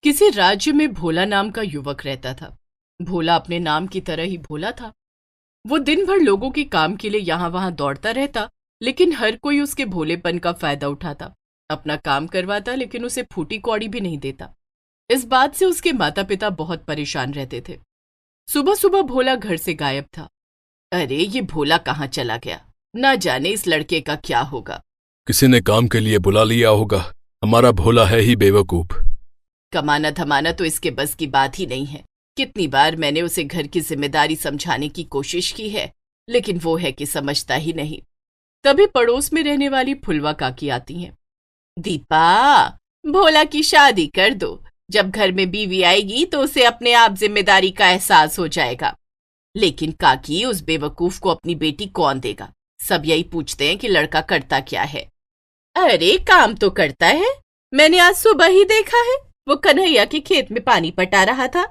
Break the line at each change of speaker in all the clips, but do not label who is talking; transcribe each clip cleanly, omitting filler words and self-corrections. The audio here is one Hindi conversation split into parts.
किसी राज्य में भोला नाम का युवक रहता था। भोला अपने नाम की तरह ही भोला था। वो दिन भर लोगों के काम के लिए यहाँ वहां दौड़ता रहता, लेकिन हर कोई उसके भोलेपन का फायदा उठाता। अपना काम करवाता लेकिन उसे फूटी कौड़ी भी नहीं देता। इस बात से उसके माता पिता बहुत परेशान रहते थे। सुबह सुबह भोला घर से गायब था। अरे ये भोला कहाँ चला गया, ना जाने इस लड़के का क्या होगा।
किसी ने काम के लिए बुला लिया होगा। हमारा भोला है ही बेवकूफ।
कमाना धमाना तो इसके बस की बात ही नहीं है। कितनी बार मैंने उसे घर की जिम्मेदारी समझाने की कोशिश की है, लेकिन वो है कि समझता ही नहीं। तभी पड़ोस में रहने वाली फुलवा काकी आती हैं। दीपा, भोला की शादी कर दो। जब घर में बीवी आएगी तो उसे अपने आप जिम्मेदारी का एहसास हो जाएगा। लेकिन काकी, उस बेवकूफ को अपनी बेटी कौन देगा? सब यही पूछते हैं कि लड़का करता क्या है। अरे काम तो करता है, मैंने आज सुबह ही देखा है। वो कन्हैया के खेत में पानी पटा रहा था।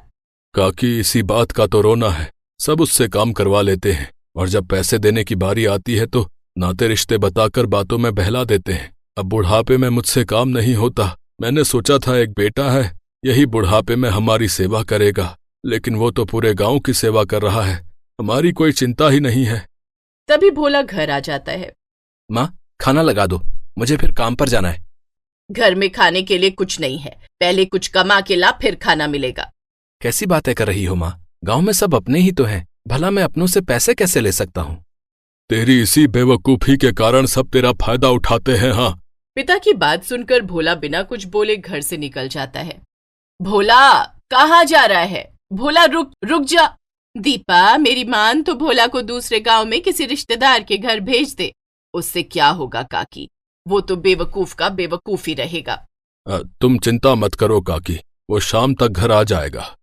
काकी, इसी बात का तो रोना है। सब उससे काम करवा लेते हैं और जब पैसे देने की बारी आती है तो नाते रिश्ते बताकर बातों में बहला देते हैं। अब बुढ़ापे में मुझसे काम नहीं होता। मैंने सोचा था एक बेटा है, यही बुढ़ापे में हमारी सेवा करेगा, लेकिन वो तो पूरे गांव की सेवा कर रहा है। हमारी कोई चिंता ही नहीं है।
तभी भोला घर आ जाता है।
माँ, खाना लगा दो, मुझे फिर काम पर जाना है।
घर में खाने के लिए कुछ नहीं है, पहले कुछ कमा के ला, फिर खाना मिलेगा।
कैसी बातें कर रही हो माँ? गांव में सब अपने ही तो हैं, भला मैं अपनों से पैसे कैसे ले सकता हूँ?
तेरी इसी बेवकूफी के कारण सब तेरा फायदा उठाते हैं। हाँ।
पिता की बात सुनकर भोला बिना कुछ बोले घर से निकल जाता है। भोला, कहाँ जा रहा है? भोला, रुक रुक जा। दीपा, मेरी मान तो भोला को दूसरे गांव में किसी रिश्तेदार के घर भेज दे। उससे क्या होगा काकी, वो तो बेवकूफ का बेवकूफ ही रहेगा।
तुम चिंता मत करो काकी, वो शाम तक घर आ जाएगा।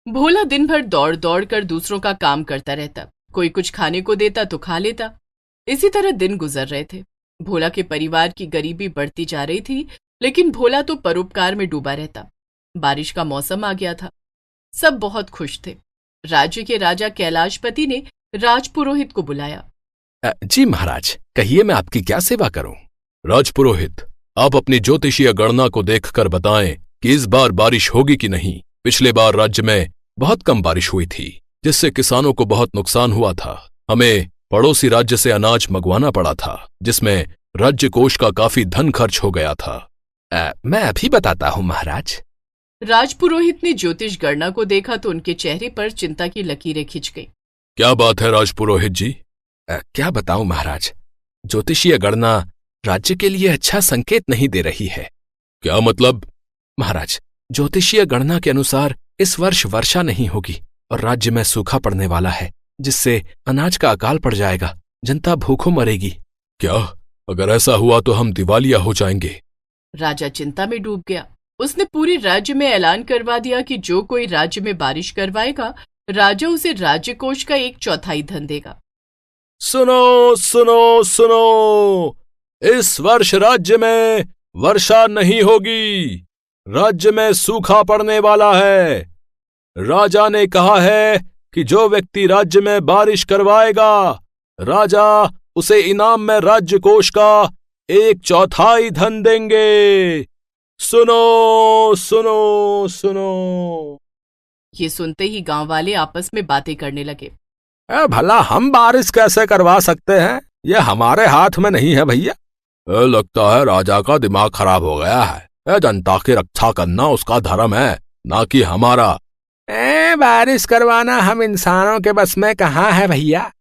भोला दिन भर दौड़ दौड़ कर दूसरों का काम करता रहता। कोई कुछ खाने को देता तो खा लेता। इसी तरह दिन गुजर रहे थे। भोला के परिवार की गरीबी बढ़ती जा रही थी, लेकिन भोला तो परोपकार में डूबा रहता। बारिश का मौसम आ गया था। सब बहुत खुश थे। राज्य के राजा कैलाशपति ने राजपुरोहित को बुलाया।
जी महाराज, कहिए मैं आपकी क्या सेवा करूं?
राजपुरोहित, आप अपनी ज्योतिषीय गणना को देखकर बताएं कि इस बार बारिश होगी कि नहीं। पिछले बार राज्य में बहुत कम बारिश हुई थी, जिससे किसानों को बहुत नुकसान हुआ था। हमें पड़ोसी राज्य से अनाज मंगवाना पड़ा था, जिसमें राज्य कोष का काफी धन खर्च हो गया था।
मैं अभी बताता हूँ महाराज।
राजपुरोहित ने ज्योतिष गणना को देखा तो उनके चेहरे पर चिंता की लकीरें खिंच गईं।
क्या बात है राजपुरोहित जी?
क्या बताऊं महाराज, ज्योतिषीय गणना राज्य के लिए अच्छा संकेत नहीं दे रही है।
क्या मतलब?
महाराज, ज्योतिषीय गणना के अनुसार इस वर्ष वर्षा नहीं होगी और राज्य में सूखा पड़ने वाला है, जिससे अनाज का अकाल पड़ जाएगा। जनता भूखों मरेगी।
क्या? अगर ऐसा हुआ तो हम दिवालिया हो जाएंगे।
राजा चिंता में डूब गया। उसने पूरे राज्य में ऐलान करवा दिया कि जो कोई राज्य में बारिश करवाएगा, राजा उसे राज्य कोष का 1/4 धन देगा।
सुनो सुनो सुनो, इस वर्ष राज्य में वर्षा नहीं होगी। राज्य में सूखा पड़ने वाला है। राजा ने कहा है कि जो व्यक्ति राज्य में बारिश करवाएगा, राजा उसे इनाम में राज्य कोष का 1/4 धन देंगे। सुनो सुनो सुनो।
ये सुनते ही गांव वाले आपस में बातें करने लगे।
भला हम बारिश कैसे करवा सकते हैं? ये हमारे हाथ में नहीं है भैया।
लगता है राजा का दिमाग खराब हो गया है। जनता की रक्षा करना उसका धर्म है, ना कि हमारा।
बारिश करवाना हम इंसानों के बस में कहाँ है भैया?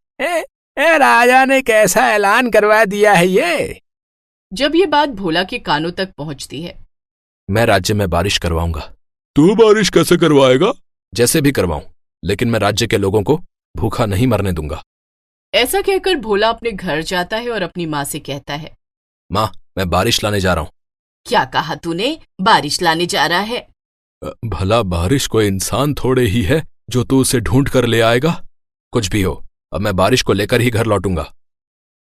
राजा ने कैसा ऐलान करवा दिया है ये?
जब ये बात भोला के कानों तक पहुंचती है।
मैं राज्य में बारिश करवाऊंगा।
तू बारिश कैसे करवाएगा?
जैसे भी करवाऊं, लेकिन मैं राज्य के लोगों को भूखा नहीं मरने दूंगा।
ऐसा कहकर भोला अपने घर जाता है और अपनी माँ से कहता है,
माँ, मैं बारिश लाने जा रहा हूँ।
क्या कहा तूने? बारिश लाने जा रहा है?
भला बारिश कोई इंसान थोड़े ही है जो तू उसे ढूंढ कर ले आएगा।
कुछ भी हो, अब मैं बारिश को लेकर ही घर लौटूंगा।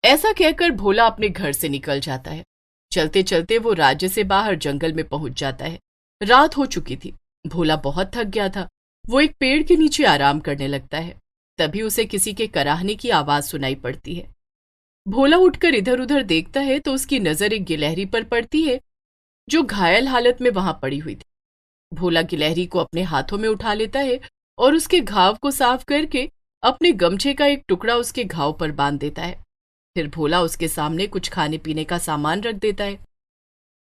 ऐसा कहकर भोला अपने घर से निकल जाता है। चलते चलते वो राज्य से बाहर जंगल में पहुंच जाता है। रात हो चुकी थी। भोला बहुत थक गया था। वो एक पेड़ के नीचे आराम करने लगता है। तभी उसे किसी के कराहने की आवाज सुनाई पड़ती है। भोला उठकर इधर उधर देखता है तो उसकी नजर एक गिलहरी पर पड़ती है, जो घायल हालत में वहां पड़ी हुई थी। भोला गिलहरी को अपने हाथों में उठा लेता है और उसके घाव को साफ करके अपने गमछे का एक टुकड़ा उसके घाव पर बांध देता है। फिर भोला उसके सामने कुछ खाने पीने का सामान रख देता है।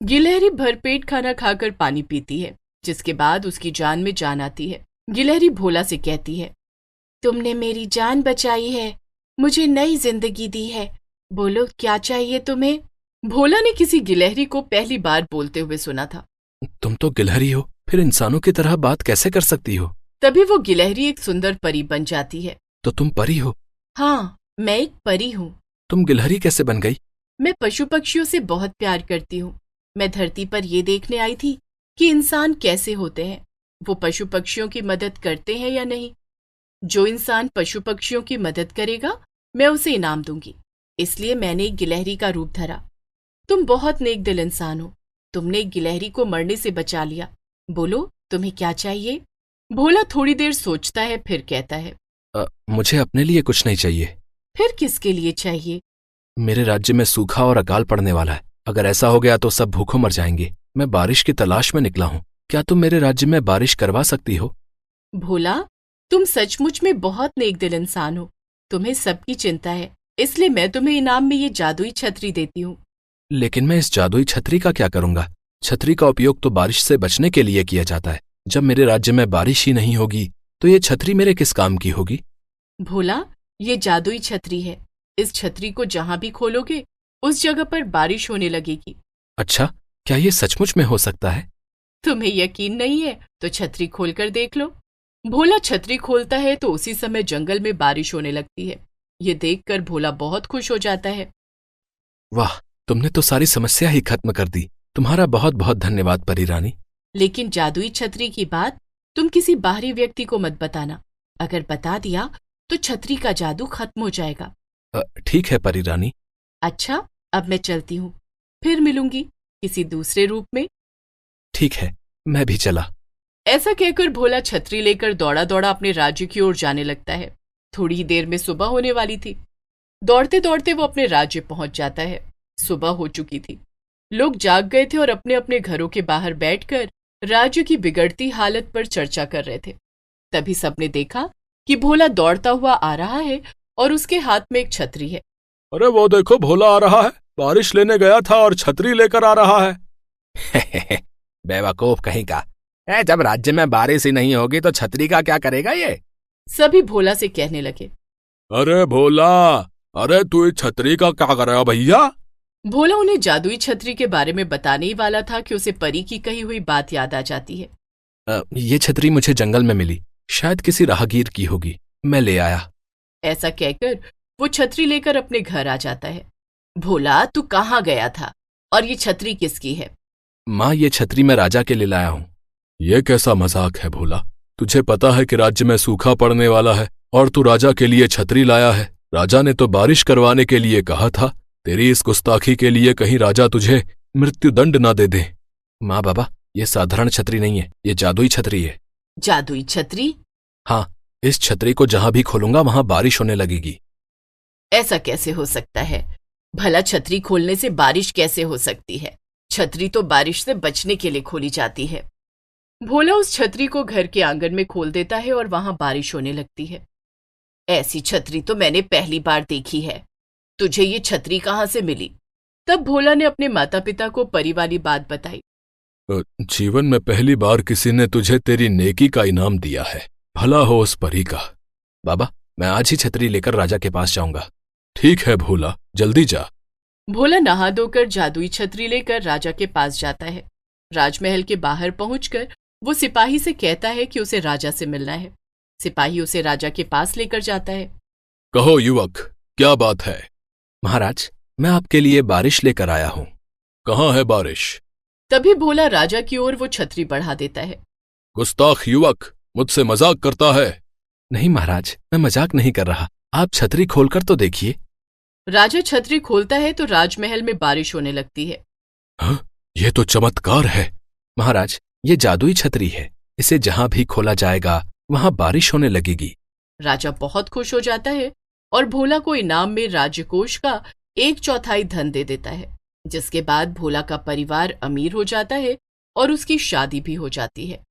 गिलहरी भरपेट खाना खाकर पानी पीती है, जिसके बाद उसकी जान में जान आती है। गिलहरी भोला से कहती है, तुमने मेरी जान बचाई है, मुझे नई जिंदगी दी है, बोलो क्या चाहिए तुम्हें? भोला ने किसी गिलहरी को पहली बार बोलते हुए सुना था।
तुम तो गिलहरी हो, फिर इंसानों की तरह बात कैसे कर सकती हो?
तभी वो गिलहरी एक सुंदर परी बन जाती है।
तो तुम परी हो?
हाँ, मैं एक परी हूँ।
तुम गिलहरी कैसे बन गई?
मैं पशु पक्षियों से बहुत प्यार करती हूँ। मैं धरती पर ये देखने आई थी कि इंसान कैसे होते हैं, वो पशु पक्षियों की मदद करते हैं या नहीं। जो इंसान पशु पक्षियों की मदद करेगा मैं उसे इनाम दूंगी, इसलिए मैंने एक गिलहरी का रूप धरा। तुम बहुत नेक दिल इंसान हो, तुमने एक गिलहरी को मरने से बचा लिया। बोलो तुम्हें क्या चाहिए? भोला थोड़ी देर सोचता है, फिर कहता है,
मुझे अपने लिए कुछ नहीं चाहिए।
फिर किसके लिए चाहिए?
मेरे राज्य में सूखा और अकाल पड़ने वाला है। अगर ऐसा हो गया तो सब भूखों मर जाएंगे। मैं बारिश की तलाश में निकला हूँ। क्या तुम मेरे राज्य में बारिश करवा सकती हो?
भोला, तुम सचमुच में बहुत नेक दिल इंसान हो। तुम्हें सबकी चिंता है, इसलिए मैं तुम्हें इनाम में ये जादुई छतरी देती हूँ।
लेकिन मैं इस जादुई छतरी का क्या करूंगा? छतरी का उपयोग तो बारिश से बचने के लिए किया जाता है। जब मेरे राज्य में बारिश ही नहीं होगी तो ये छतरी मेरे किस काम की होगी?
भोला, ये जादुई छतरी है। इस छतरी को जहां भी खोलोगे उस जगह पर बारिश होने लगेगी।
अच्छा, क्या ये सचमुच में हो सकता है?
तुम्हें यकीन नहीं है तो छतरी खोलकर देख लो। भोला छतरी खोलता है तो उसी समय जंगल में बारिश होने लगती है। ये देखकर भोला बहुत खुश हो जाता है।
वाह, तुमने तो सारी समस्या ही खत्म कर दी। तुम्हारा बहुत बहुत धन्यवाद परी रानी।
लेकिन जादुई छतरी की बात तुम किसी बाहरी व्यक्ति को मत बताना। अगर बता दिया तो छतरी का जादू खत्म हो जाएगा।
ठीक है परी रानी।
अच्छा, अब मैं चलती हूँ, फिर मिलूंगी किसी दूसरे रूप में।
ठीक है, मैं भी चला।
ऐसा कहकर भोला छतरी लेकर दौड़ा दौड़ा अपने राज्य की ओर जाने लगता है। थोड़ी ही देर में सुबह होने वाली थी। दौड़ते दौड़ते वो अपने राज्य पहुंच जाता है। सुबह हो चुकी थी। लोग जाग गए थे और अपने अपने घरों के बाहर बैठकर राज्य की बिगड़ती हालत पर चर्चा कर रहे थे। तभी सबने देखा कि भोला दौड़ता हुआ आ रहा है और उसके हाथ में एक छतरी है।
अरे वो देखो, भोला आ रहा है। बारिश लेने गया था और छतरी लेकर आ रहा है।
बेवकूफ कहीं का। जब राज्य में बारिश ही नहीं होगी तो छतरी का क्या करेगा ये?
सभी भोला से कहने लगे।
अरे भोला, अरे तू इस छतरी का क्या करेगा भैया?
भोला उन्हें जादुई छतरी के बारे में बताने ही वाला था कि उसे परी की कही हुई बात याद आ जाती है।
ये छतरी मुझे जंगल में मिली, शायद किसी राहगीर की होगी, मैं ले आया।
ऐसा कहकर वो छतरी लेकर अपने घर आ जाता है। भोला, तू कहाँ गया था और ये छतरी किसकी है?
माँ, ये छतरी मैं राजा के लिए लाया हूँ।
ये कैसा मजाक है भोला? तुझे पता है कि राज्य में सूखा पड़ने वाला है और तू राजा के लिए छतरी लाया है। राजा ने तो बारिश करवाने के लिए कहा था। तेरी इस गुस्ताखी के लिए कहीं राजा तुझे मृत्यु दंड ना दे दे।
माँ बाबा, ये साधारण छतरी नहीं है, ये जादुई छतरी है।
जादुई छतरी?
हाँ, इस छतरी को जहां भी खोलूंगा वहां बारिश होने लगेगी।
ऐसा कैसे हो सकता है? भला छतरी खोलने से बारिश कैसे हो सकती है? छतरी तो बारिश से बचने के लिए खोली जाती है। भोला उस छतरी को घर के आंगन में खोल देता है और वहां बारिश होने लगती है। ऐसी छतरी तो मैंने पहली बार देखी है। तुझे ये छतरी कहाँ से मिली? तब भोला ने अपने माता पिता को परी वाली बात बताई।
जीवन में पहली बार किसी ने तुझे तेरी नेकी का इनाम दिया है। भला हो उस परी का।
बाबा, मैं आज ही छतरी लेकर राजा के पास जाऊंगा।
ठीक है भोला, जल्दी जा।
भोला नहा धोकर जादुई छतरी लेकर राजा के पास जाता है। राजमहल के बाहर पहुंचकर वो सिपाही से कहता है कि उसे राजा से मिलना है। सिपाही उसे राजा के पास लेकर जाता है।
कहो युवक, क्या बात है?
महाराज, मैं आपके लिए बारिश लेकर आया हूँ।
कहाँ है बारिश?
तभी भोला राजा की ओर वो छतरी बढ़ा देता है।
गुस्ताख युवक, मुझसे मजाक करता है?
नहीं महाराज, मैं मजाक नहीं कर रहा। आप छतरी खोलकर तो देखिए।
राजा छतरी खोलता है तो राजमहल में बारिश होने लगती है।
हाँ, ये तो चमत्कार है।
महाराज, ये जादुई छतरी है। इसे जहां भी खोला जाएगा वहां बारिश होने लगेगी।
राजा बहुत खुश हो जाता है और भोला को इनाम में राज्यकोष का 1/4 धन दे देता है, जिसके बाद भोला का परिवार अमीर हो जाता है और उसकी शादी भी हो जाती है।